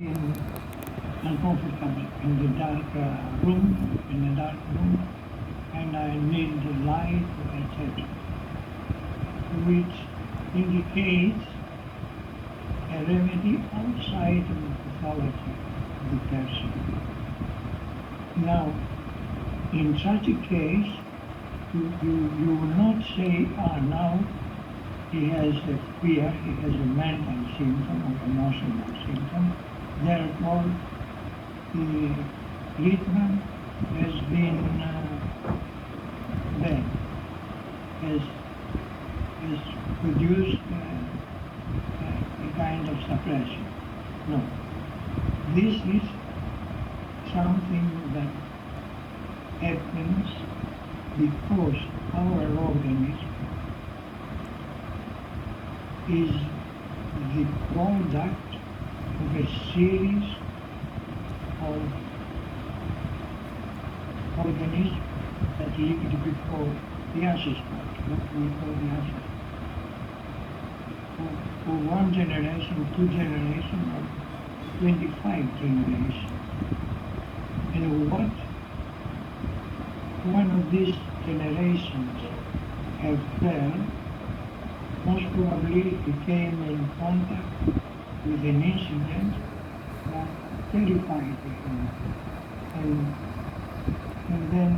in uncomfortable in the dark room, and I need the light, etc., which indicates a remedy outside of the pathology of the person. Now, in such a case, you will not say, now he has a fear, he has a mental symptom or emotional symptom, therefore the treatment has been bad, has produced a kind of suppression. No. This is something that happens because our organism is the product of a series of organisms that lived before the ancestors, what we call the ancestors. For one generation, two generations, or 25 generations. And what one of these generations have felt, most probably he came in contact with an incident that terrified him. And then